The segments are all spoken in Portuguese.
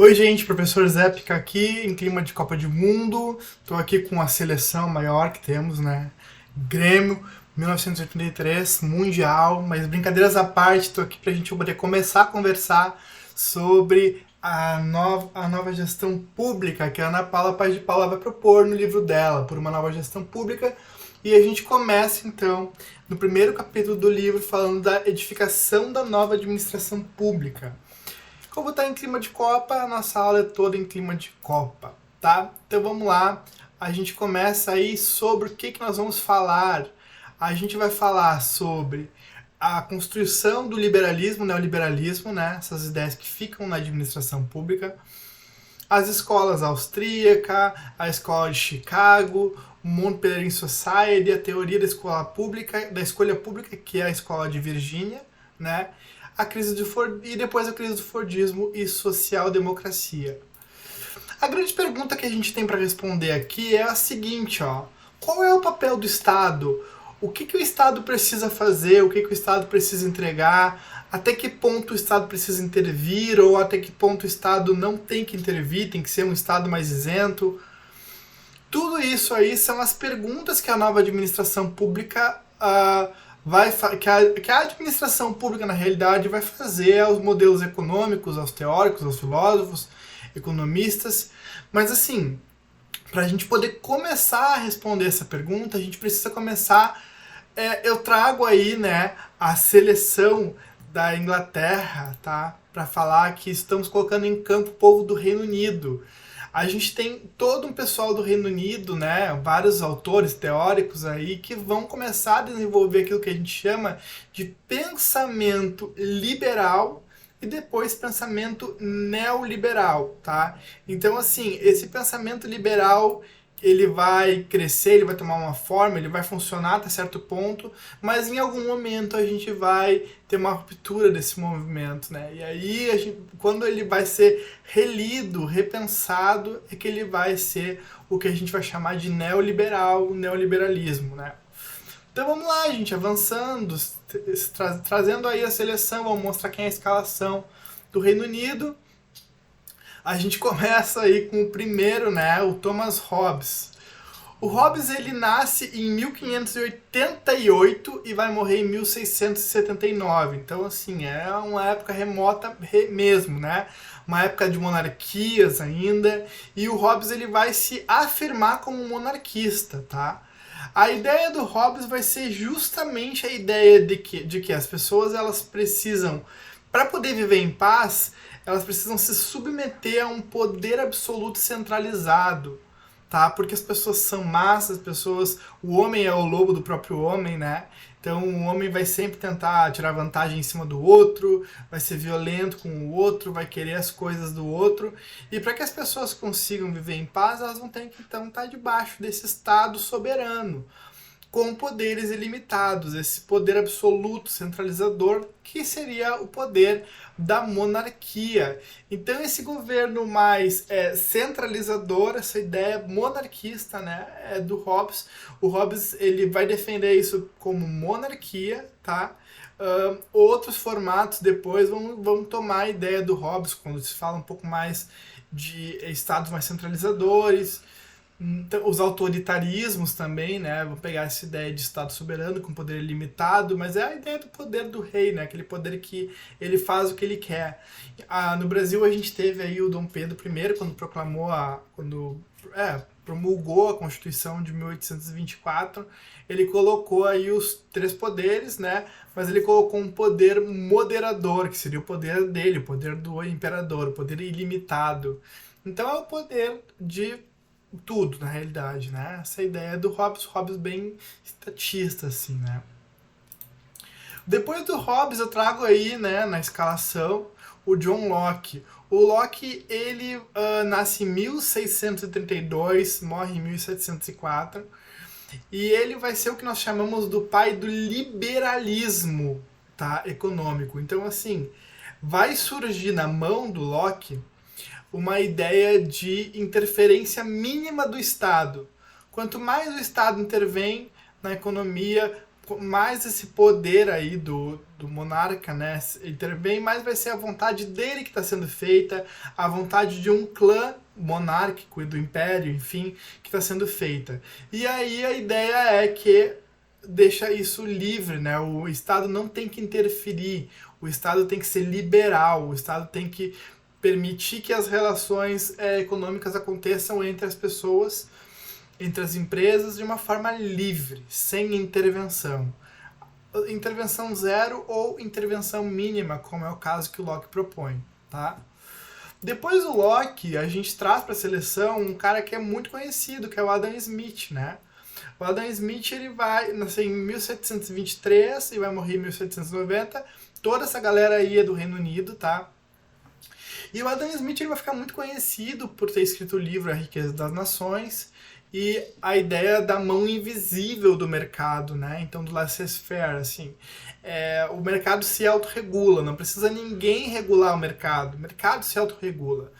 Oi, gente, professor Zépica aqui, em clima de Copa do Mundo. Estou aqui com a seleção maior que temos, né? Grêmio, 1983, Mundial. Mas brincadeiras à parte, estou aqui para a gente poder começar a conversar sobre a nova gestão pública que a Ana Paula Paz de Paula vai propor no livro dela, Por uma Nova Gestão Pública. E a gente começa, então, no primeiro capítulo do livro, falando da edificação da nova administração pública. Como está em clima de Copa, a nossa aula é toda em clima de Copa, tá? Então vamos lá, a gente começa aí sobre o que nós vamos falar. A gente vai falar sobre a construção do liberalismo, neoliberalismo, né? Essas ideias que ficam na administração pública, as escolas austríaca, a escola de Chicago, o Montpellier Society, a teoria da escola pública, da escolha pública, que é a escola de Virgínia, né? A crise do Ford e depois a crise do Fordismo e social-democracia. A grande pergunta que a gente tem para responder aqui é a seguinte, ó: qual é o papel do Estado? O que o Estado precisa fazer? O que o Estado precisa entregar? Até que ponto o Estado precisa intervir ou até que ponto o Estado não tem que intervir, tem que ser um Estado mais isento? Tudo isso aí são as perguntas que a nova administração pública que a administração pública, na realidade, vai fazer aos modelos econômicos, aos teóricos, aos filósofos, economistas. Mas, assim, para a gente poder começar a responder essa pergunta, a gente precisa começar. Eu trago aí, né, a seleção da Inglaterra, tá? Para falar que estamos colocando em campo o povo do Reino Unido. A gente tem todo um pessoal do Reino Unido, né, vários autores teóricos aí que vão começar a desenvolver aquilo que a gente chama de pensamento liberal e depois pensamento neoliberal, tá? Então, assim, esse pensamento liberal ele vai crescer, ele vai tomar uma forma, ele vai funcionar até certo ponto, mas em algum momento a gente vai ter uma ruptura desse movimento, né? E aí, quando ele vai ser relido, repensado, é que ele vai ser o que a gente vai chamar de neoliberalismo, né? Então vamos lá, gente, avançando, trazendo aí a seleção, vamos mostrar quem é a escalação do Reino Unido. A gente começa aí com o primeiro, né, o Thomas Hobbes. O Hobbes ele nasce em 1588 e vai morrer em 1679. Então, assim, é uma época remota mesmo, né? Uma época de monarquias ainda. E o Hobbes ele vai se afirmar como monarquista, tá? A ideia do Hobbes vai ser justamente a ideia de que as pessoas elas precisam, para poder viver em paz, elas precisam se submeter a um poder absoluto centralizado, tá? Porque as pessoas são massas, o homem é o lobo do próprio homem, né? Então o homem vai sempre tentar tirar vantagem em cima do outro, vai ser violento com o outro, vai querer as coisas do outro. E para que as pessoas consigam viver em paz, elas vão ter que então estar debaixo desse Estado soberano, com poderes ilimitados, esse poder absoluto centralizador que seria o poder da monarquia. Então esse governo mais centralizador, essa ideia monarquista, né, é do Hobbes. O Hobbes ele vai defender isso como monarquia, tá? Outros formatos depois vão tomar a ideia do Hobbes quando se fala um pouco mais de estados mais centralizadores. Então, os autoritarismos também, né? Vão pegar essa ideia de Estado soberano com poder ilimitado, mas é a ideia do poder do rei, né? Aquele poder que ele faz o que ele quer. No Brasil a gente teve aí o Dom Pedro I quando promulgou a Constituição de 1824, ele colocou aí os três poderes, né? Mas ele colocou um poder moderador, que seria o poder dele, o poder do imperador, o poder ilimitado. Então é o poder de tudo, na realidade, né? Essa ideia do Hobbes bem estatista, assim, né? Depois do Hobbes eu trago aí, né, na escalação, o John Locke. O Locke, ele nasce em 1632, morre em 1704, e ele vai ser o que nós chamamos do pai do liberalismo, tá, econômico. Então, assim, vai surgir na mão do Locke uma ideia de interferência mínima do Estado. Quanto mais o Estado intervém na economia, mais esse poder aí do monarca, né, intervém, mais vai ser a vontade dele que está sendo feita, a vontade de um clã monárquico e do império, enfim, que está sendo feita. E aí a ideia é que deixa isso livre, né? O Estado não tem que interferir, o Estado tem que ser liberal, o Estado tem que permitir que as relações econômicas aconteçam entre as pessoas, entre as empresas, de uma forma livre, sem intervenção. Intervenção zero ou intervenção mínima, como é o caso que o Locke propõe, tá? Depois do Locke, a gente traz para a seleção um cara que é muito conhecido, que é o Adam Smith, né? O Adam Smith ele vai nascer em 1723 e vai morrer em 1790. Toda essa galera aí é do Reino Unido, tá? E o Adam Smith ele vai ficar muito conhecido por ter escrito o livro A Riqueza das Nações e a ideia da mão invisível do mercado, né? Então, do laissez-faire, assim. O mercado se autorregula, não precisa ninguém regular o mercado se autorregula.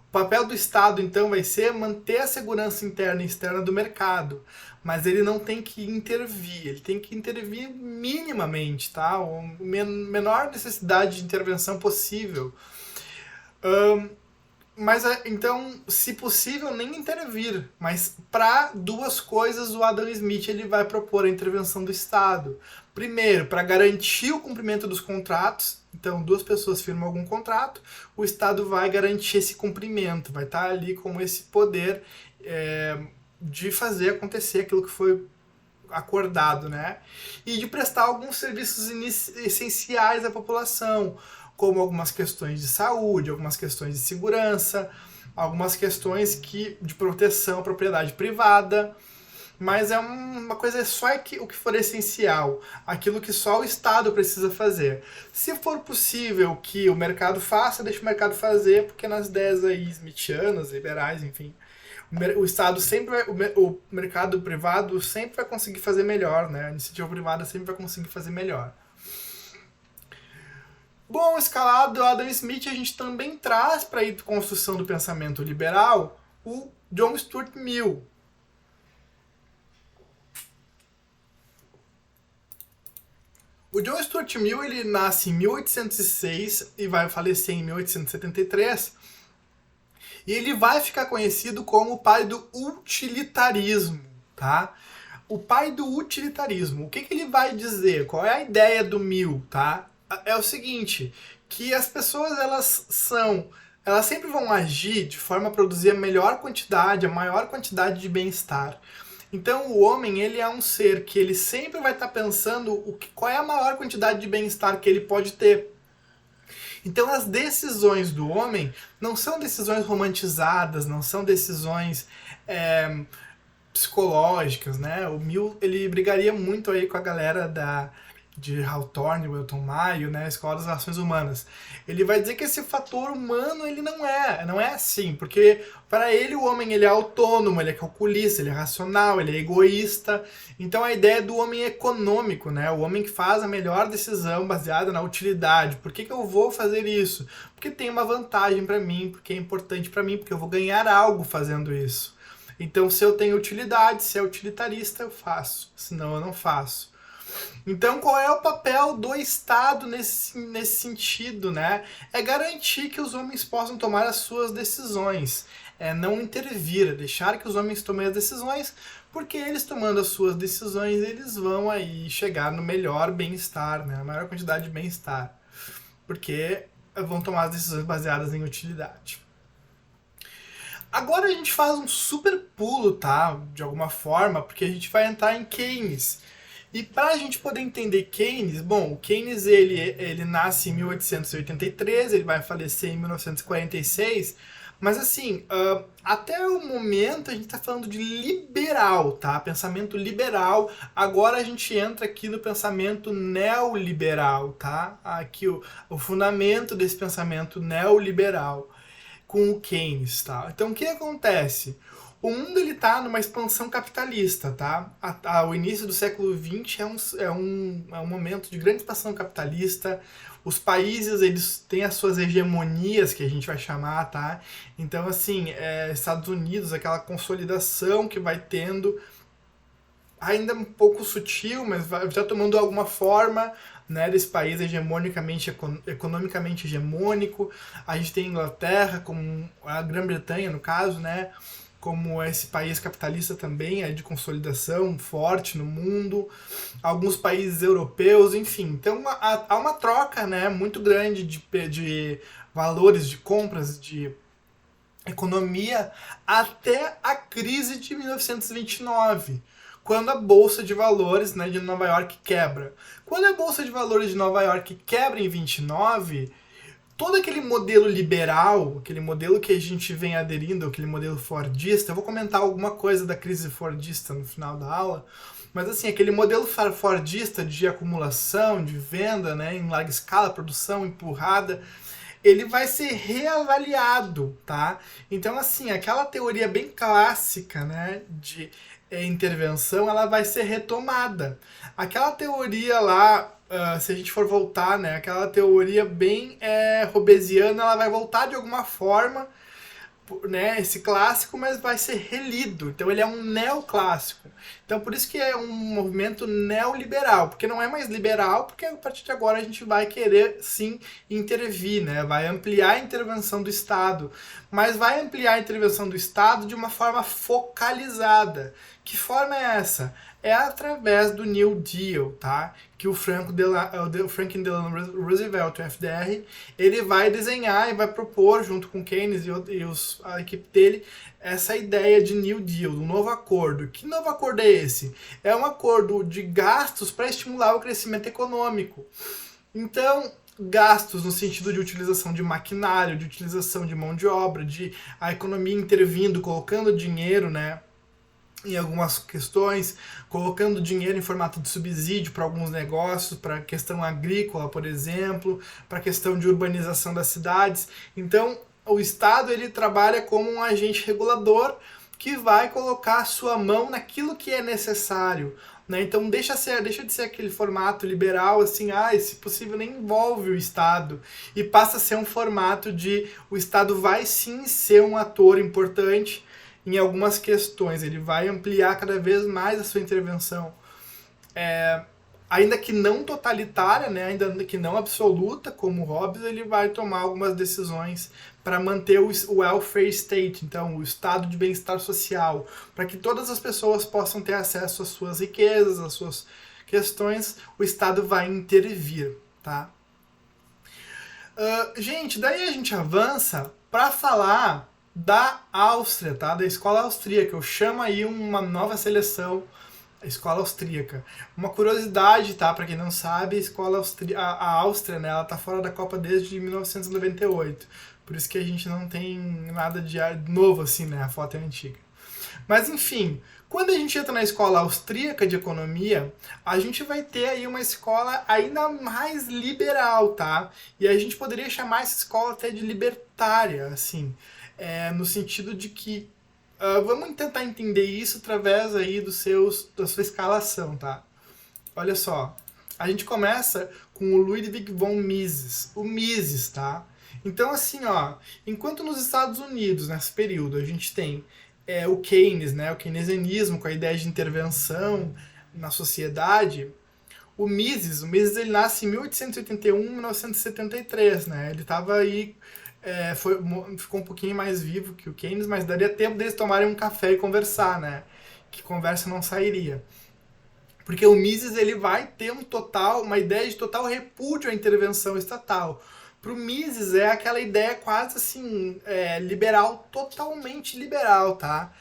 O papel do Estado, então, vai ser manter a segurança interna e externa do mercado, mas ele não tem que intervir, ele tem que intervir minimamente, tá? A menor necessidade de intervenção possível. Mas então, se possível, nem intervir. Mas para duas coisas o Adam Smith ele vai propor a intervenção do Estado. Primeiro, para garantir o cumprimento dos contratos. Então, duas pessoas firmam algum contrato, o Estado vai garantir esse cumprimento, vai estar ali com esse poder de fazer acontecer aquilo que foi acordado, né? E de prestar alguns serviços essenciais à população, como algumas questões de saúde, algumas questões de segurança, algumas questões de proteção à propriedade privada, mas é uma coisa só o que for essencial, aquilo que só o Estado precisa fazer. Se for possível que o mercado faça, deixa o mercado fazer, porque nas ideias aí smithianas, liberais, enfim, o Estado sempre o mercado privado sempre vai conseguir fazer melhor, né? A iniciativa privada sempre vai conseguir fazer melhor. Bom, escalado Adam Smith, a gente também traz para a construção do pensamento liberal o John Stuart Mill. O John Stuart Mill ele nasce em 1806 e vai falecer em 1873. E ele vai ficar conhecido como o pai do utilitarismo, tá? O pai do utilitarismo. O que ele vai dizer? Qual é a ideia do Mill, tá? É o seguinte, que as pessoas elas sempre vão agir de forma a produzir a melhor quantidade, a maior quantidade de bem-estar. Então o homem ele é um ser que ele sempre vai estar pensando qual é a maior quantidade de bem-estar que ele pode ter. Então as decisões do homem não são decisões romantizadas, não são decisões psicológicas, né? O Mill ele brigaria muito aí com a galera de Hawthorne, Welton Mayo, né, Escola das Relações Humanas. Ele vai dizer que esse fator humano ele não é assim, porque para ele o homem ele é autônomo, ele é calculista, ele é racional, ele é egoísta. Então a ideia do homem econômico, né, o homem que faz a melhor decisão baseada na utilidade. Por que eu vou fazer isso? Porque tem uma vantagem para mim, porque é importante para mim, porque eu vou ganhar algo fazendo isso. Então se eu tenho utilidade, se é utilitarista, eu faço, senão eu não faço. Então, qual é o papel do Estado nesse sentido, né? É garantir que os homens possam tomar as suas decisões, não intervir, é deixar que os homens tomem as decisões, porque eles tomando as suas decisões, eles vão aí chegar no melhor bem-estar, né? A maior quantidade de bem-estar, porque vão tomar as decisões baseadas em utilidade. Agora a gente faz um super pulo, tá? De alguma forma, porque a gente vai entrar em Keynes. E para a gente poder entender Keynes, bom, o Keynes ele nasce em 1883, ele vai falecer em 1946, mas assim, até o momento a gente está falando de liberal, tá? Pensamento liberal. Agora a gente entra aqui no pensamento neoliberal, tá? Aqui o fundamento desse pensamento neoliberal com o Keynes, tá? Então o que acontece? O mundo ele está numa expansão capitalista, tá? O início do século XX é um momento de grande expansão capitalista. Os países eles têm as suas hegemonias, que a gente vai chamar, tá? Então, assim, Estados Unidos, aquela consolidação que vai tendo ainda um pouco sutil, mas já tomando alguma forma, né, desse país hegemonicamente, economicamente hegemônico. A gente tem a Inglaterra, como a Grã-Bretanha, no caso, né, como esse país capitalista também, é de consolidação forte no mundo, alguns países europeus, enfim. Então há uma troca, né, muito grande de valores, de compras, de economia, até a crise de 1929, quando a Bolsa de Valores, né, de Nova York quebra. Quando a Bolsa de Valores de Nova York quebra em 29, todo aquele modelo liberal, aquele modelo que a gente vem aderindo, aquele modelo fordista, eu vou comentar alguma coisa da crise fordista no final da aula, mas assim, aquele modelo fordista de acumulação, de venda, né, em larga escala, produção empurrada, ele vai ser reavaliado, tá? Então, assim, aquela teoria bem clássica, né, de intervenção, ela vai ser retomada. Aquela teoria lá, se a gente for voltar, né, aquela teoria bem hobbesiana, ela vai voltar de alguma forma, né, esse clássico, mas vai ser relido. Então ele é um neoclássico. Então por isso que é um movimento neoliberal, porque não é mais liberal, porque a partir de agora a gente vai querer sim intervir, né? Vai ampliar a intervenção do Estado, mas vai ampliar a intervenção do Estado de uma forma focalizada. Que forma é essa? É através do New Deal, tá? Que o Franklin Delano Roosevelt, o FDR, ele vai desenhar e vai propor, junto com Keynes a equipe dele, essa ideia de New Deal, um novo acordo. Que novo acordo é esse? É um acordo de gastos para estimular o crescimento econômico. Então, gastos no sentido de utilização de maquinário, de utilização de mão de obra, de a economia intervindo, colocando dinheiro, né, em algumas questões, colocando dinheiro em formato de subsídio para alguns negócios, para a questão agrícola, por exemplo, para a questão de urbanização das cidades. Então, o Estado ele trabalha como um agente regulador que vai colocar a sua mão naquilo que é necessário. Né? Então, deixa de ser aquele formato liberal, assim, se possível, nem envolve o Estado. E passa a ser um formato de o Estado vai sim ser um ator importante em algumas questões, ele vai ampliar cada vez mais a sua intervenção, ainda que não totalitária, né, ainda que não absoluta, como Hobbes, ele vai tomar algumas decisões para manter o welfare state, então o estado de bem-estar social, para que todas as pessoas possam ter acesso às suas riquezas, às suas questões, o Estado vai intervir, tá? Gente, daí a gente avança para falar da Áustria, tá? Da escola austríaca. Eu chamo aí uma nova seleção, a escola austríaca. Uma curiosidade, tá? Para quem não sabe, a Áustria, né? Ela tá fora da Copa desde 1998. Por isso que a gente não tem nada de novo assim, né? A foto é antiga. Mas enfim, quando a gente entra na escola austríaca de economia, a gente vai ter aí uma escola ainda mais liberal, tá? E a gente poderia chamar essa escola até de libertária, assim. No sentido de que vamos tentar entender isso através aí da sua escalação, tá? Olha só, a gente começa com o Ludwig von Mises, o Mises, tá? Então assim, ó, enquanto nos Estados Unidos, nesse período, a gente tem o Keynes, né, o keynesianismo com a ideia de intervenção na sociedade, o Mises ele nasce em 1881, 1973, né? Ele estava aí ficou um pouquinho mais vivo que o Keynes, mas daria tempo deles tomarem um café e conversar, né? Que conversa não sairia. Porque o Mises ele vai ter uma ideia de total repúdio à intervenção estatal. Para o Mises é aquela ideia quase assim, liberal, totalmente liberal, tá?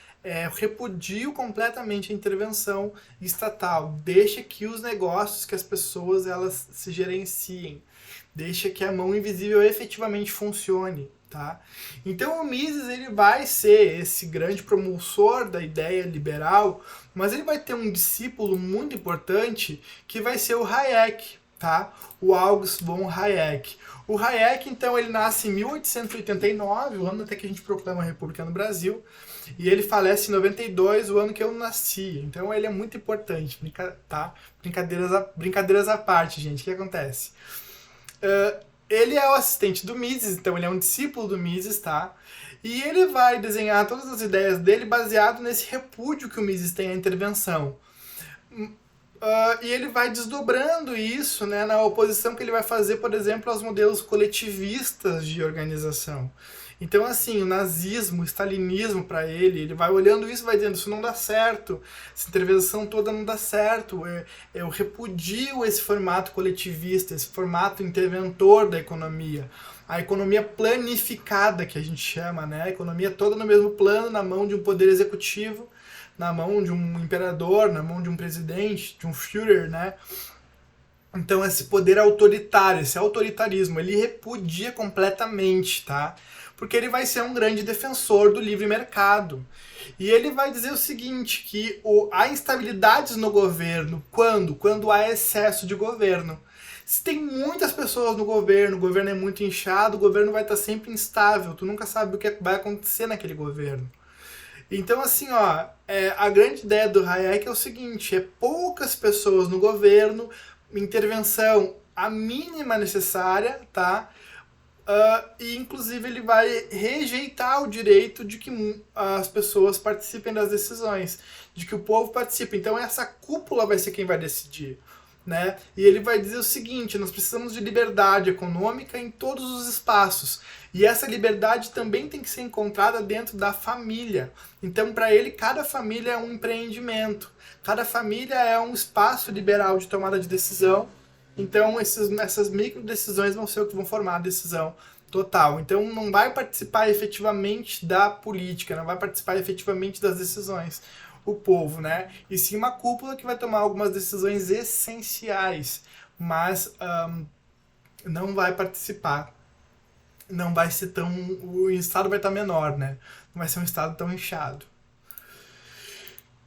Repudio completamente a intervenção estatal. Deixa que os negócios, que as pessoas elas se gerenciem. Deixa que a mão invisível efetivamente funcione, tá? Então o Mises ele vai ser esse grande propulsor da ideia liberal, mas ele vai ter um discípulo muito importante que vai ser o Hayek, tá? O August von Hayek. O Hayek, então, ele nasce em 1889, o ano até que a gente proclama a República no Brasil, e ele falece em 92, o ano que eu nasci. Então ele é muito importante, tá? Brincadeiras à parte, gente. O que acontece? Ele é o assistente do Mises, então ele é um discípulo do Mises, tá? E ele vai desenhar todas as ideias dele baseado nesse repúdio que o Mises tem à intervenção. E ele vai desdobrando isso, né, na oposição que ele vai fazer, por exemplo, aos modelos coletivistas de organização. Então, assim, o nazismo, o stalinismo para ele vai olhando isso e vai dizendo: isso não dá certo, essa intervenção toda não dá certo, eu repudio esse formato coletivista, esse formato interventor da economia. A economia planificada, que a gente chama, né? A economia toda no mesmo plano, na mão de um poder executivo, na mão de um imperador, na mão de um presidente, de um Führer, né? Então esse poder autoritário, esse autoritarismo, ele repudia completamente, tá? Porque ele vai ser um grande defensor do livre mercado. E ele vai dizer o seguinte, que há instabilidades no governo, quando há excesso de governo. Se tem muitas pessoas no governo, o governo é muito inchado, o governo vai estar sempre instável, tu nunca sabe o que vai acontecer naquele governo. Então, assim, ó, a grande ideia do Hayek é o seguinte: é poucas pessoas no governo, intervenção a mínima necessária, tá? E inclusive ele vai rejeitar o direito de que as pessoas participem das decisões, de que o povo participe. Então essa cúpula vai ser quem vai decidir. Né? E ele vai dizer o seguinte: nós precisamos de liberdade econômica em todos os espaços. E essa liberdade também tem que ser encontrada dentro da família. Então, para ele, cada família é um empreendimento. Cada família é um espaço liberal de tomada de decisão. Então, essas micro decisões vão ser o que vão formar a decisão total. Então, não vai participar efetivamente da política, não vai participar efetivamente das decisões o povo, né? E sim uma cúpula que vai tomar algumas decisões essenciais, mas não vai participar. Não vai ser tão... O estado vai estar menor, né? Não vai ser um estado tão inchado.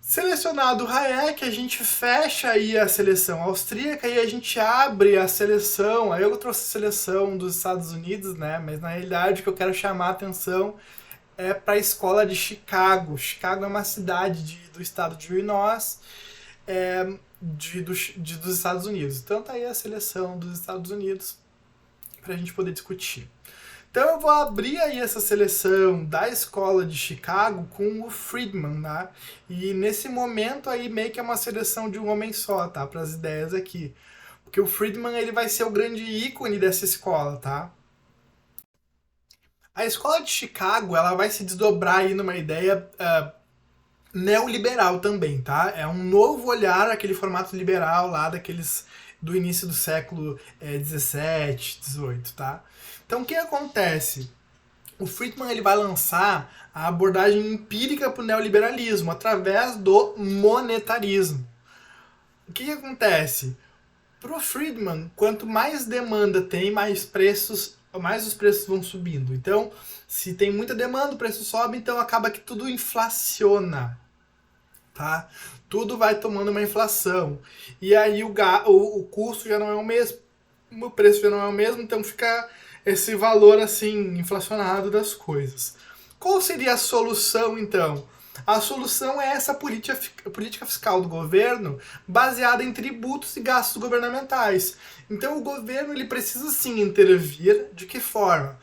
Selecionado o Hayek, a gente fecha aí a seleção austríaca e a gente abre a seleção. Aí eu trouxe a seleção dos Estados Unidos, né? Mas na realidade o que eu quero chamar a atenção é para a escola de Chicago. Chicago é uma cidade do estado de Illinois, dos Estados Unidos. Então tá aí a seleção dos Estados Unidos para a gente poder discutir. Então eu vou abrir aí essa seleção da escola de Chicago com o Friedman, tá? E nesse momento aí meio que é uma seleção de um homem só, tá? Para as ideias aqui. Porque o Friedman ele vai ser o grande ícone dessa escola, tá? A escola de Chicago ela vai se desdobrar aí numa ideia neoliberal também, tá? É um novo olhar aquele formato liberal lá daqueles do início do século 17, 18, tá? Então o que acontece? O Friedman ele vai lançar a abordagem empírica para o neoliberalismo através do monetarismo. O que acontece? Para o Friedman, quanto mais demanda tem, mais os preços vão subindo. Então, se tem muita demanda, o preço sobe, então acaba que tudo inflaciona, tá? Tudo vai tomando uma inflação. E aí o custo já não é o mesmo, o preço já não é o mesmo, então fica esse valor assim inflacionado das coisas. Qual seria a solução então? A solução é essa política fiscal do governo baseada em tributos e gastos governamentais. Então o governo ele precisa sim intervir. De que forma?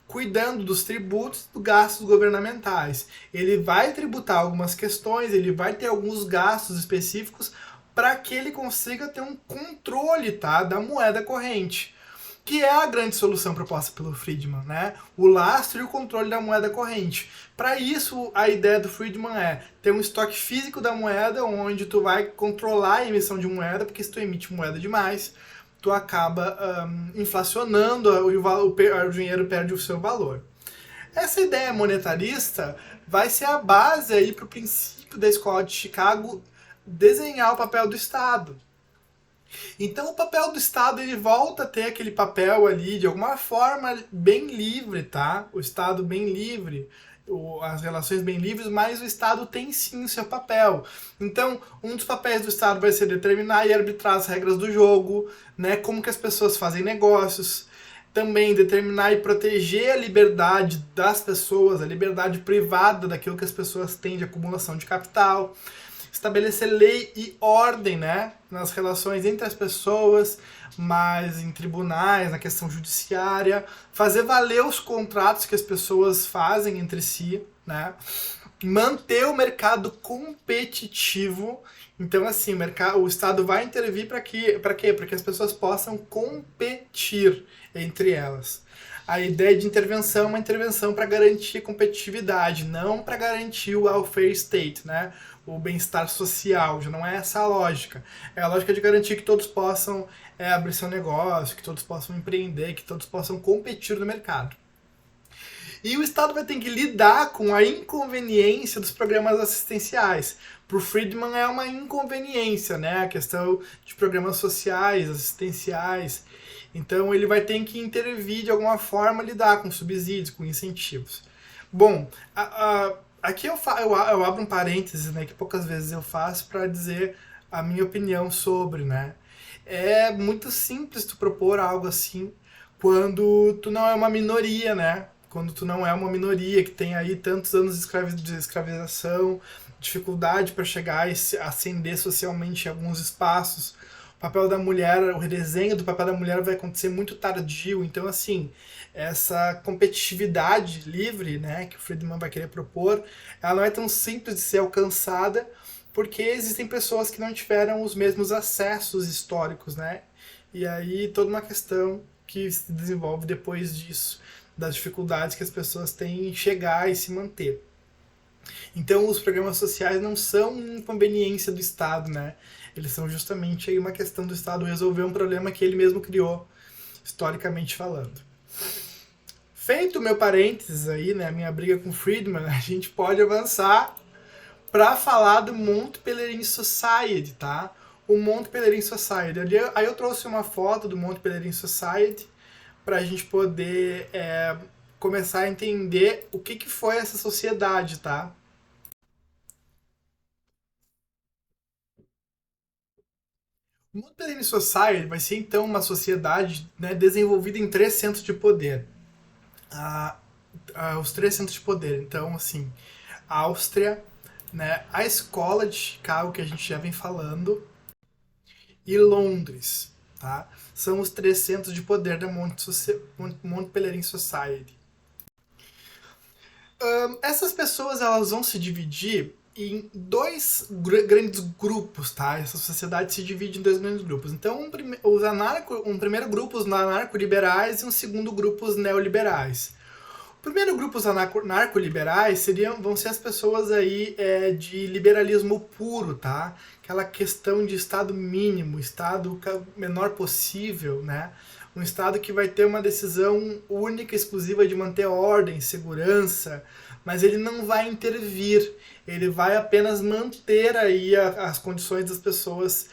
Cuidando dos tributos e dos gastos governamentais. Ele vai tributar algumas questões, ele vai ter alguns gastos específicos para que ele consiga ter um controle, tá, da moeda corrente, que é a grande solução proposta pelo Friedman, né? O lastro e o controle da moeda corrente. Para isso, a ideia do Friedman é ter um estoque físico da moeda, onde tu vai controlar a emissão de moeda, porque se tu emite moeda demais, tu acaba inflacionando, o dinheiro perde o seu valor. Essa ideia monetarista vai ser a base aí para o princípio da escola de Chicago desenhar o papel do Estado. Então o papel do Estado ele volta a ter aquele papel ali de alguma forma bem livre, tá? O Estado bem livre, as relações bem livres, mas o Estado tem sim seu papel. Então um dos papéis do Estado vai ser determinar e arbitrar as regras do jogo, né? Como que as pessoas fazem negócios. Também determinar e proteger a liberdade das pessoas, a liberdade privada daquilo que as pessoas têm de acumulação de capital. Estabelecer lei e ordem, né, nas relações entre as pessoas, mas em tribunais, na questão judiciária, fazer valer os contratos que as pessoas fazem entre si, né, manter o mercado competitivo. Então, assim, o Estado vai intervir para quê? Para que as pessoas possam competir entre elas. A ideia de intervenção é uma intervenção para garantir a competitividade, não para garantir o welfare state, né? O bem-estar social. Já não é essa a lógica. É a lógica de garantir que todos possam abrir seu negócio, que todos possam empreender, que todos possam competir no mercado. E o Estado vai ter que lidar com a inconveniência dos programas assistenciais. Para o Friedman é uma inconveniência, né? A questão de programas sociais, assistenciais. Então ele vai ter que intervir de alguma forma, lidar com subsídios, com incentivos. Bom, aqui eu abro um parênteses, né, que poucas vezes eu faço para dizer a minha opinião sobre, né? É muito simples tu propor algo assim quando tu não é uma minoria, né? Quando tu não é uma minoria que tem aí tantos anos de escravização, dificuldade para chegar e ascender socialmente em alguns espaços. O papel da mulher, o redesenho do papel da mulher vai acontecer muito tardio. Então, assim, essa competitividade livre, né, que o Friedman vai querer propor, ela não é tão simples de ser alcançada, porque existem pessoas que não tiveram os mesmos acessos históricos, né? E aí toda uma questão que se desenvolve depois disso, das dificuldades que as pessoas têm em chegar e se manter. Então os programas sociais não são inconveniência do Estado, né? Eles são justamente aí uma questão do Estado resolver um problema que ele mesmo criou, historicamente falando. Feito o meu parênteses aí, né, minha briga com Friedman, a gente pode avançar para falar do Mont Pelerin Society, tá? O Mont Pelerin Society. Aí eu trouxe uma foto do Mont Pelerin Society para a gente poder começar a entender o que foi essa sociedade, tá? O Mont Pelerin Society vai ser então uma sociedade, né, desenvolvida em 3 centros de poder. Os 3 centros de poder, então, assim, a Áustria, né, a escola de Chicago, que a gente já vem falando, e Londres, tá? São os 3 centros de poder da Mont Pelerin Society. Essas pessoas elas vão se dividir em 2 grandes grupos, tá? Essa sociedade se divide em 2 grandes grupos. Então, um primeiro grupo, os anarco-liberais, e um segundo grupo, os neoliberais. O primeiro grupo, os anarco-liberais, vão ser as pessoas aí de liberalismo puro, tá? Aquela questão de Estado mínimo, Estado menor possível, né? Um Estado que vai ter uma decisão única, exclusiva de manter ordem, segurança, mas ele não vai intervir, ele vai apenas manter aí as condições das pessoas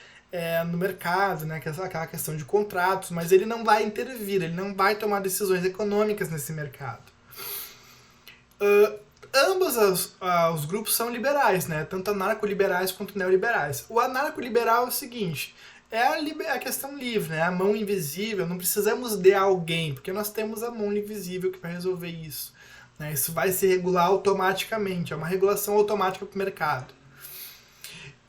no mercado, né? Aquela questão de contratos, mas ele não vai intervir, ele não vai tomar decisões econômicas nesse mercado. Ambos os grupos são liberais, né? Tanto anarco-liberais quanto neoliberais. O anarco-liberal é o seguinte: é a questão livre, né? A mão invisível, não precisamos de alguém, porque nós temos a mão invisível que vai resolver isso. Né? Isso vai se regular automaticamente, é uma regulação automática para o mercado.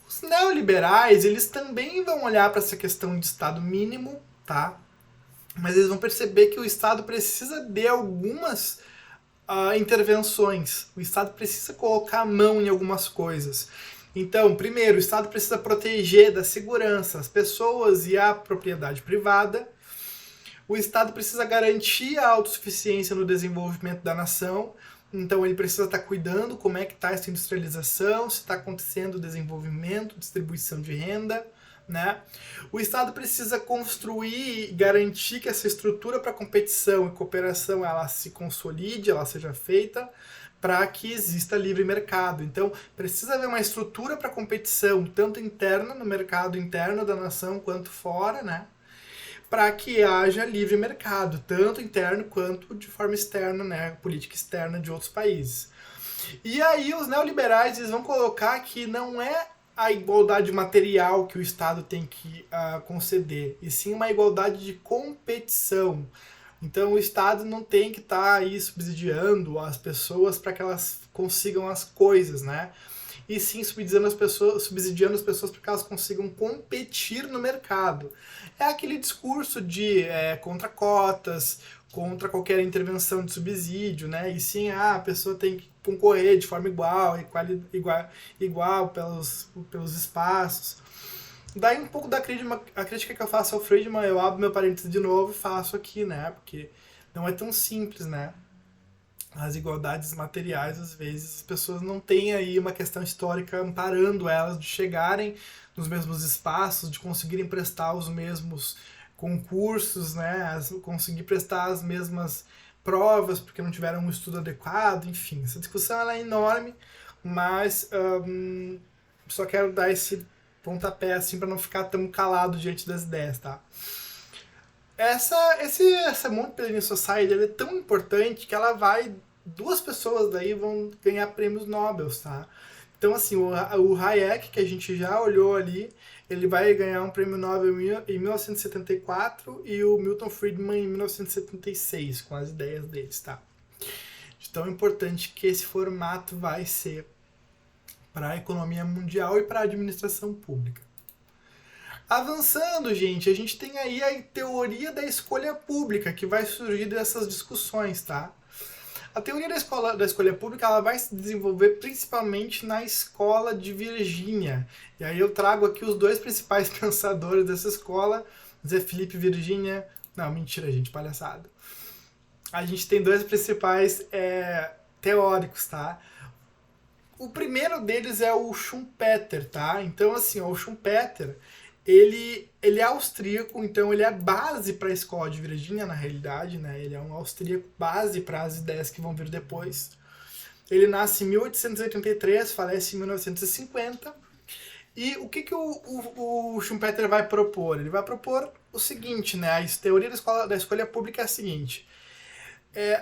Os neoliberais, eles também vão olhar para essa questão de Estado mínimo, tá? Mas eles vão perceber que o Estado precisa de algumas intervenções. O Estado precisa colocar a mão em algumas coisas. Então, primeiro, o Estado precisa proteger da segurança as pessoas e a propriedade privada. O Estado precisa garantir a autossuficiência no desenvolvimento da nação. Então, ele precisa estar cuidando como é que está essa industrialização, se está acontecendo o desenvolvimento, distribuição de renda. Né? O Estado precisa construir e garantir que essa estrutura para competição e cooperação ela se consolide, ela seja feita para que exista livre mercado. Então, precisa haver uma estrutura para competição, tanto interna, no mercado interno da nação, quanto fora, né? Para que haja livre mercado, tanto interno quanto de forma externa, né? Política externa de outros países. E aí os neoliberais eles vão colocar que não é a igualdade material que o Estado tem que conceder, e sim uma igualdade de competição. Então o Estado não tem que estar aí subsidiando as pessoas para que elas consigam as coisas, né? E sim subsidiando as pessoas para que elas consigam competir no mercado. É aquele discurso de contra cotas, contra qualquer intervenção de subsídio, né? E sim, a pessoa tem que concorrer de forma igual pelos espaços. Daí um pouco da crítica que eu faço ao Friedman, eu abro meu parênteses de novo e faço aqui, né? Porque não é tão simples, né? As igualdades materiais, às vezes, as pessoas não têm aí uma questão histórica amparando elas de chegarem nos mesmos espaços, de conseguirem prestar os mesmos concursos, né? Conseguir prestar as mesmas provas porque não tiveram um estudo adequado, enfim. Essa discussão ela é enorme, mas só quero dar esse pontapé assim para não ficar tão calado diante das ideias, tá? Essa Montpellier Society ela é tão importante que ela vai... Duas pessoas daí vão ganhar prêmios Nobel, tá? Então, assim, o Hayek, que a gente já olhou ali, ele vai ganhar um prêmio Nobel em 1974 e o Milton Friedman em 1976, com as ideias deles, tá? De tão importante que esse formato vai ser para a economia mundial e para a administração pública. Avançando, gente, a gente tem aí a teoria da escolha pública, que vai surgir dessas discussões, tá? A teoria da escolha pública ela vai se desenvolver principalmente na escola de Virgínia. E aí eu trago aqui os dois principais pensadores dessa escola, Zé Felipe e Virgínia. Não, mentira, gente, palhaçada. A gente tem dois principais teóricos, tá? O primeiro deles é o Schumpeter, tá? Então, assim, o Schumpeter... Ele é austríaco, então ele é base para a escola de Virgínia, na realidade, né? Ele é um austríaco base para as ideias que vão vir depois. Ele nasce em 1883, falece em 1950. E o que o Schumpeter vai propor? Ele vai propor o seguinte, né? A teoria da escolha pública é a seguinte.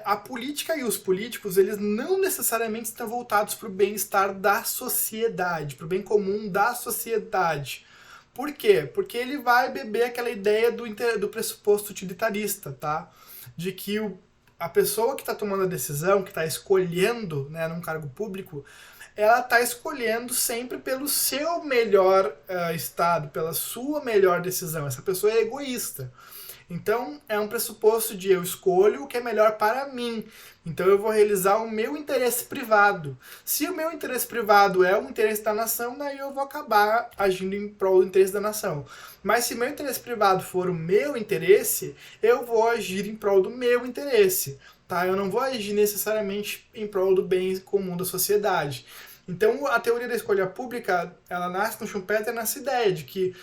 A política e os políticos, eles não necessariamente estão voltados para o bem-estar da sociedade, para o bem comum da sociedade. Por quê? Porque ele vai beber aquela ideia do pressuposto utilitarista, tá? De que a pessoa que está tomando a decisão, que está escolhendo, né, num cargo público, ela está escolhendo sempre pelo seu melhor estado, pela sua melhor decisão. Essa pessoa é egoísta. Então, é um pressuposto de eu escolho o que é melhor para mim. Então, eu vou realizar o meu interesse privado. Se o meu interesse privado é o interesse da nação, daí eu vou acabar agindo em prol do interesse da nação. Mas se o meu interesse privado for o meu interesse, eu vou agir em prol do meu interesse. Tá? Eu não vou agir necessariamente em prol do bem comum da sociedade. Então, a teoria da escolha pública, ela nasce no Schumpeter nessa ideia de que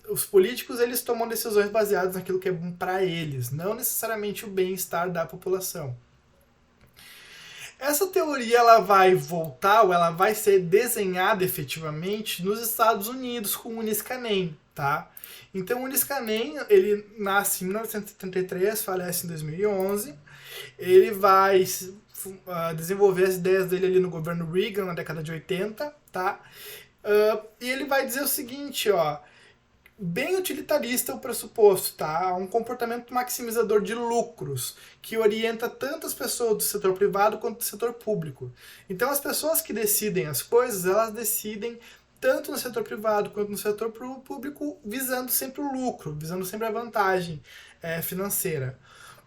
os políticos eles tomam decisões baseadas naquilo que é bom para eles, não necessariamente o bem-estar da população. Essa teoria ela vai voltar, ou ela vai ser desenhada efetivamente nos Estados Unidos com o Niskanen, tá? Então o Niskanen, ele nasce em 1973, falece em 2011, ele vai desenvolver as ideias dele ali no governo Reagan na década de 80, tá? E ele vai dizer o seguinte, ó, bem utilitarista o pressuposto, tá? Um comportamento maximizador de lucros, que orienta tanto as pessoas do setor privado quanto do setor público. Então as pessoas que decidem as coisas, elas decidem tanto no setor privado quanto no setor público, visando sempre o lucro, visando sempre a vantagem financeira.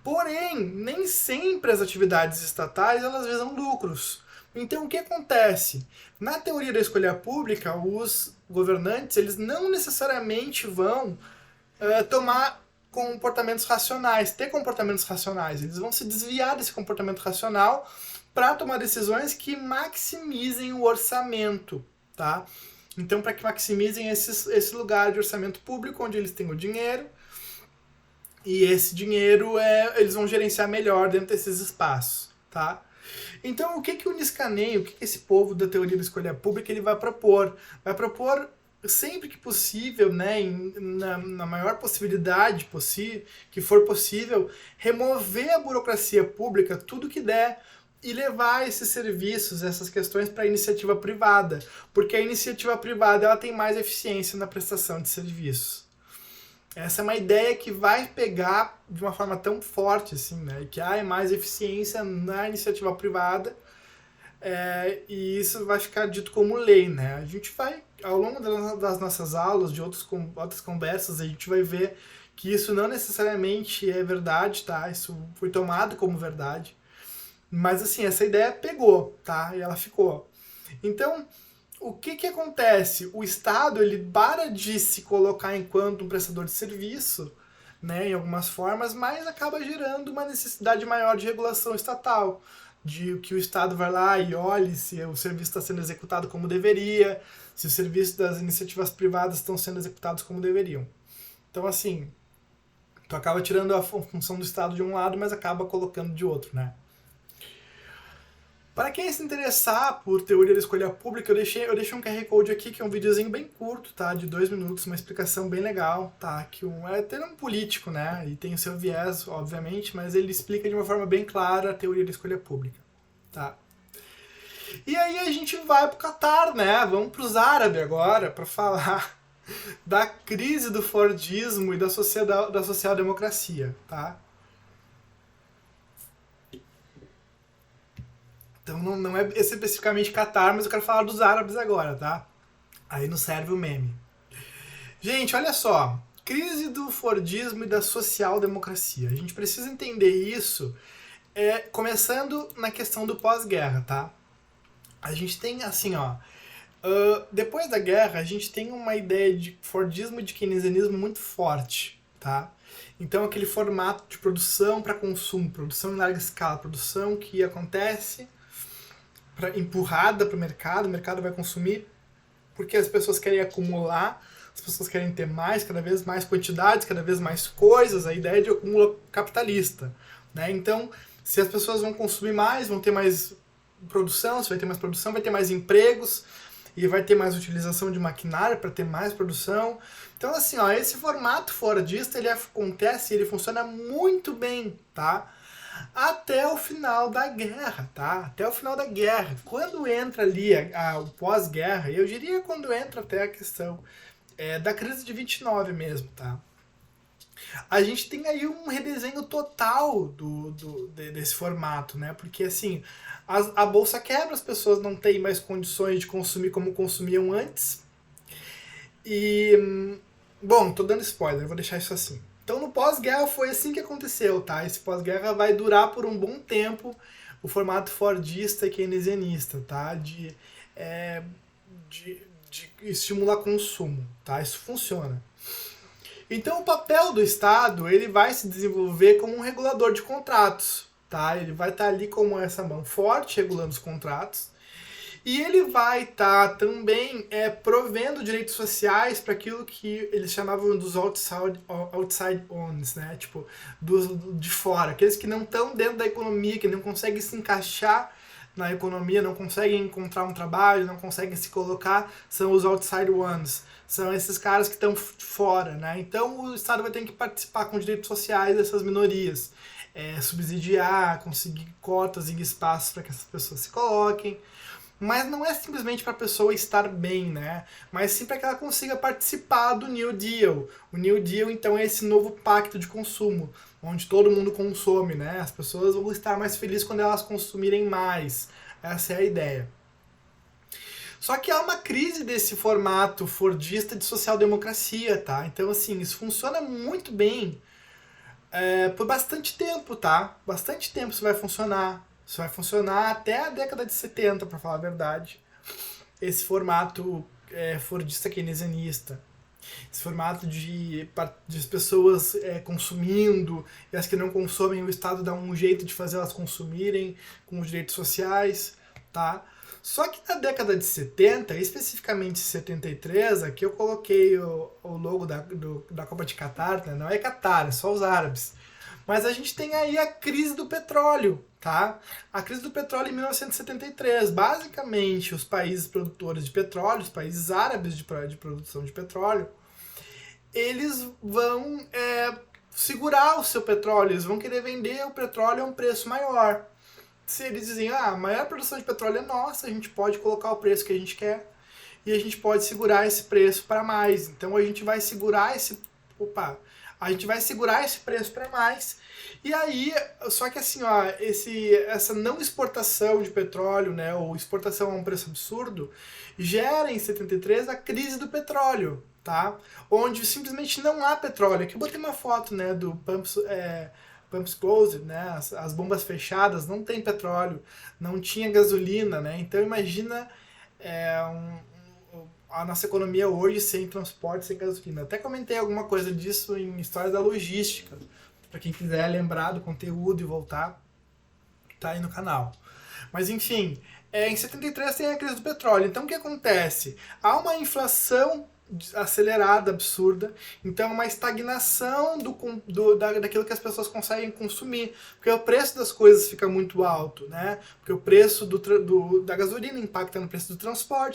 Porém, nem sempre as atividades estatais elas visam lucros. Então, o que acontece? Na teoria da escolha pública, os governantes eles não necessariamente vão tomar comportamentos racionais, ter comportamentos racionais. Eles vão se desviar desse comportamento racional para tomar decisões que maximizem o orçamento, tá? Então, para que maximizem esse lugar de orçamento público, onde eles têm o dinheiro, e esse dinheiro eles vão gerenciar melhor dentro desses espaços, tá? Então, o que o Niskanen, o que esse povo da teoria da escolha pública ele vai propor? Vai propor, sempre que possível, né, na maior possibilidade que for possível, remover a burocracia pública, tudo que der, e levar esses serviços, essas questões para a iniciativa privada, porque a iniciativa privada ela tem mais eficiência na prestação de serviços. Essa é uma ideia que vai pegar de uma forma tão forte, assim, né? Que há mais eficiência na iniciativa privada e isso vai ficar dito como lei, né? A gente vai, ao longo das nossas aulas, de outras conversas, a gente vai ver que isso não necessariamente é verdade, tá? Isso foi tomado como verdade. Mas assim, essa ideia pegou, tá? E ela ficou. Então, o que que acontece? O Estado, ele para de se colocar enquanto um prestador de serviço, né, em algumas formas, mas acaba gerando uma necessidade maior de regulação estatal, de que o Estado vai lá e olhe se o serviço está sendo executado como deveria, se os serviços das iniciativas privadas estão sendo executados como deveriam. Então, assim, tu acaba tirando a função do Estado de um lado, mas acaba colocando de outro, né? Para quem se interessar por teoria da escolha pública, eu deixei um QR Code aqui, que é um videozinho bem curto, tá? De 2 minutos, uma explicação bem legal, tá? Que é até um político, né? E tem o seu viés, obviamente, mas ele explica de uma forma bem clara a teoria da escolha pública, tá? E aí a gente vai pro Catar, né? Vamos pros árabes agora para falar da crise do Fordismo e da social-democracia, tá? Então não é especificamente Catar, mas eu quero falar dos árabes agora, tá? Aí não serve o meme. Gente, olha só. Crise do Fordismo e da social-democracia. A gente precisa entender isso começando na questão do pós-guerra, tá? A gente tem, assim, ó... depois da guerra, a gente tem uma ideia de Fordismo e de keynesianismo muito forte, tá? Então, aquele formato de produção para consumo, produção em larga escala, produção que acontece empurrada para o mercado vai consumir porque as pessoas querem acumular, as pessoas querem ter mais, cada vez mais quantidades, cada vez mais coisas, a ideia de acúmulo capitalista, né? Então, se as pessoas vão consumir mais, vão ter mais produção, se vai ter mais produção, vai ter mais empregos e vai ter mais utilização de maquinário para ter mais produção. Então, assim, ó, esse formato fordista, ele acontece, ele funciona muito bem, tá? Até o final da guerra, tá? Até o final da guerra. Quando entra ali o pós-guerra, eu diria quando entra até a questão da crise de 29 mesmo, tá? A gente tem aí um redesenho total desse formato, né? Porque, assim, a bolsa quebra, as pessoas não têm mais condições de consumir como consumiam antes. E, bom, tô dando spoiler, vou deixar isso assim. Então, no pós-guerra foi assim que aconteceu, tá? Esse pós-guerra vai durar por um bom tempo o formato fordista e keynesianista, tá? De estimular consumo, tá? Isso funciona. Então, o papel do Estado, ele vai se desenvolver como um regulador de contratos, tá? Ele vai estar ali como essa mão forte regulando os contratos. E ele vai estar também provendo direitos sociais para aquilo que eles chamavam dos outside ones, né? Tipo, de fora. Aqueles que não estão dentro da economia, que não conseguem se encaixar na economia, não conseguem encontrar um trabalho, não conseguem se colocar, são os outside ones. São esses caras que estão fora, né? Então o Estado vai ter que participar com direitos sociais dessas minorias. Subsidiar, conseguir cotas e espaços para que essas pessoas se coloquem. Mas não é simplesmente para a pessoa estar bem, né? Mas sim para que ela consiga participar do New Deal. O New Deal, então, é esse novo pacto de consumo, onde todo mundo consome, né? As pessoas vão estar mais felizes quando elas consumirem mais. Essa é a ideia. Só que há uma crise desse formato fordista de social-democracia, tá? Então, assim, isso funciona muito bem por bastante tempo, tá? Bastante tempo isso vai funcionar. Isso vai funcionar até a década de 70, para falar a verdade. Esse formato fordista keynesianista. Esse formato de pessoas consumindo, e as que não consomem, o Estado dá um jeito de fazer elas consumirem com os direitos sociais, tá? Só que na década de 70, especificamente 73, aqui eu coloquei o logo da Copa de Catar, né? Não é Catar, é só os árabes. Mas a gente tem aí a crise do petróleo, tá? A crise do petróleo em 1973. Basicamente, os países produtores de petróleo, os países árabes de produção de petróleo, eles vão segurar o seu petróleo, eles vão querer vender o petróleo a um preço maior. Se eles dizem, a maior produção de petróleo é nossa, a gente pode colocar o preço que a gente quer e a gente pode segurar esse preço para mais. Então a gente vai segurar esse preço para mais. E aí, só que assim, ó, essa não exportação de petróleo, né, ou exportação a um preço absurdo, gera em 73 a crise do petróleo, tá? Onde simplesmente não há petróleo. Aqui eu botei uma foto, né, do pumps closed, né, as bombas fechadas, não tem petróleo, não tinha gasolina, né? Então imagina a nossa economia hoje sem transporte, sem gasolina. Até comentei alguma coisa disso em História da Logística, para quem quiser lembrar do conteúdo e voltar, tá aí no canal. Mas enfim, em 73 tem a crise do petróleo. Então o que acontece? Há uma inflação acelerada, absurda, então uma estagnação daquilo que as pessoas conseguem consumir, porque o preço das coisas fica muito alto, né? Porque o preço da gasolina impacta no preço do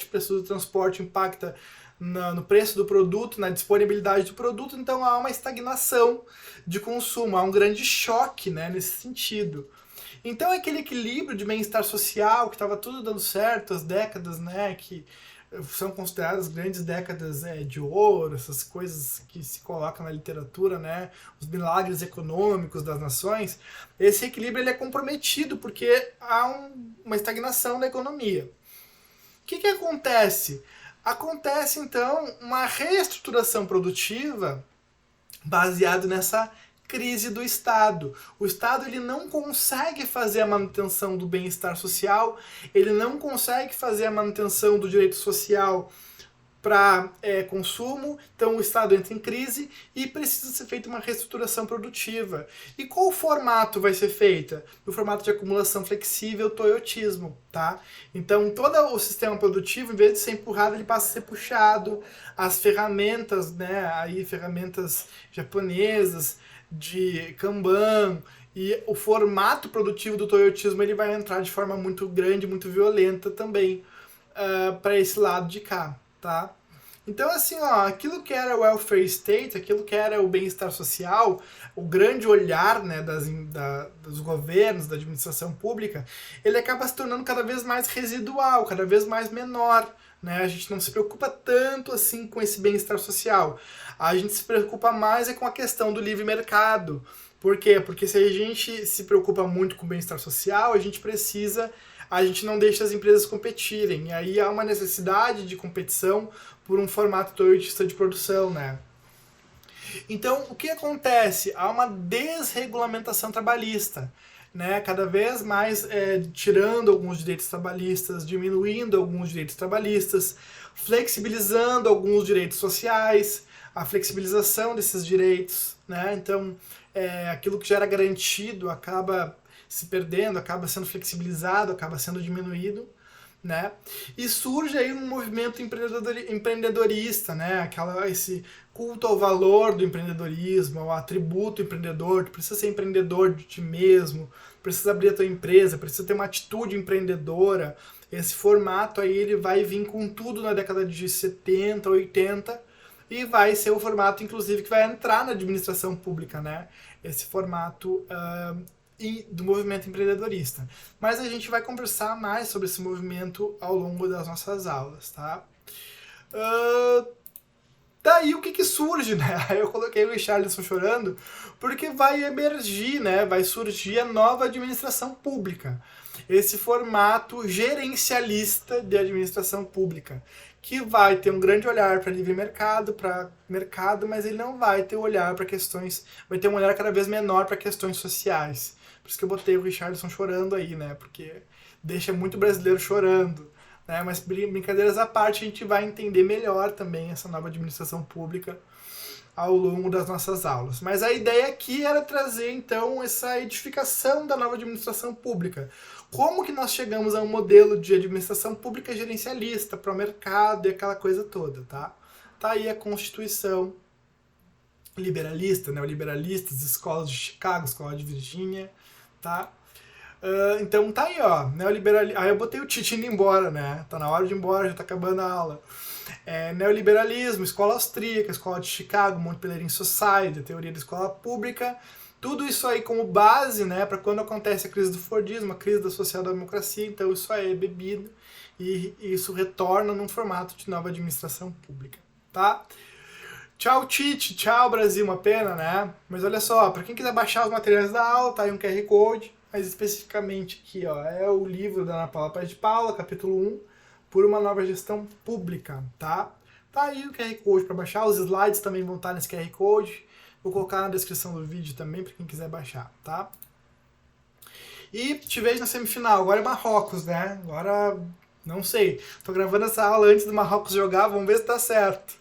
preço do transporte impacta no preço do produto, na disponibilidade do produto, então há uma estagnação de consumo, há um grande choque, né, nesse sentido. Então aquele equilíbrio de bem-estar social, que estava tudo dando certo, as décadas, né, que são consideradas grandes décadas de ouro, essas coisas que se colocam na literatura, né, os milagres econômicos das nações, esse equilíbrio ele é comprometido porque há uma estagnação da economia. O que acontece? Acontece, então, uma reestruturação produtiva baseado nessa crise do Estado. O Estado ele não consegue fazer a manutenção do bem-estar social, ele não consegue fazer a manutenção do direito social para consumo, então o Estado entra em crise e precisa ser feita uma reestruturação produtiva. E qual formato vai ser feita? No formato de acumulação flexível, toyotismo, tá? Então todo o sistema produtivo, em vez de ser empurrado, ele passa a ser puxado. As ferramentas, né, aí ferramentas japonesas, de Kanban, e o formato produtivo do toyotismo ele vai entrar de forma muito grande, muito violenta também para esse lado de cá, tá? Então assim, ó, aquilo que era o welfare state, aquilo que era o bem-estar social, o grande olhar, né, dos governos, da administração pública, ele acaba se tornando cada vez mais residual, cada vez mais menor. Né? A gente não se preocupa tanto assim com esse bem-estar social. A gente se preocupa mais com a questão do livre mercado. Por quê? Porque se a gente se preocupa muito com o bem-estar social, a gente não deixa as empresas competirem. E aí há uma necessidade de competição por um formato toyotista de produção, né? Então, o que acontece? Há uma desregulamentação trabalhista. Né, cada vez mais tirando alguns direitos trabalhistas, diminuindo alguns direitos trabalhistas, flexibilizando alguns direitos sociais, a flexibilização desses direitos, né, então aquilo que já era garantido acaba se perdendo, acaba sendo flexibilizado, acaba sendo diminuído, né? E surge aí um movimento empreendedorista, né? Esse culto ao valor do empreendedorismo, ao atributo empreendedor. Tu precisa ser empreendedor de ti mesmo, precisa abrir a tua empresa, precisa ter uma atitude empreendedora. Esse formato aí ele vai vir com tudo na década de 70, 80 e vai ser o formato, inclusive, que vai entrar na administração pública, né? Esse formato do movimento empreendedorista. Mas a gente vai conversar mais sobre esse movimento ao longo das nossas aulas, tá? Daí o que surge, né? Aí eu coloquei o Richarlison chorando, porque vai emergir, né? Vai surgir a nova administração pública. Esse formato gerencialista de administração pública, que vai ter um grande olhar para livre mercado, mas ele não vai ter um olhar para questões, vai ter um olhar cada vez menor para questões sociais. Por isso que eu botei o Richarlison chorando aí, né? Porque deixa muito brasileiro chorando. Né? Mas brincadeiras à parte, a gente vai entender melhor também essa nova administração pública ao longo das nossas aulas. Mas a ideia aqui era trazer, então, essa edificação da nova administração pública. Como que nós chegamos a um modelo de administração pública gerencialista para o mercado e aquela coisa toda, tá? Tá aí a Constituição liberalista, neoliberalistas, escolas de Chicago, escola de Virgínia, tá? Então tá aí, ó, neoliberalismo. Aí eu botei o Tite indo embora, né? Tá na hora de ir embora, já tá acabando a aula. Neoliberalismo, escola austríaca, escola de Chicago, Monte Pelerin Society, teoria da escola pública, tudo isso aí como base, né, para quando acontece a crise do Fordismo, a crise da social-democracia, então isso aí é bebido e isso retorna num formato de nova administração pública, tá? Tchau, Tite, tchau, Brasil, uma pena, né? Mas olha só, para quem quiser baixar os materiais da aula, tá aí um QR Code, mas especificamente aqui, ó, é o livro da Ana Paula Paz de Paula, capítulo 1, por uma nova gestão pública, tá? Tá aí o QR Code para baixar, os slides também vão estar nesse QR Code. Vou colocar na descrição do vídeo também para quem quiser baixar, tá? E te vejo na semifinal. Agora é Marrocos, né? Agora, não sei. Tô gravando essa aula antes do Marrocos jogar, vamos ver se tá certo.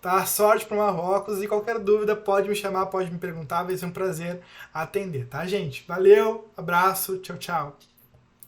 Tá? Sorte pro Marrocos e qualquer dúvida pode me chamar, pode me perguntar, vai ser um prazer atender, tá, gente? Valeu, abraço, tchau, tchau.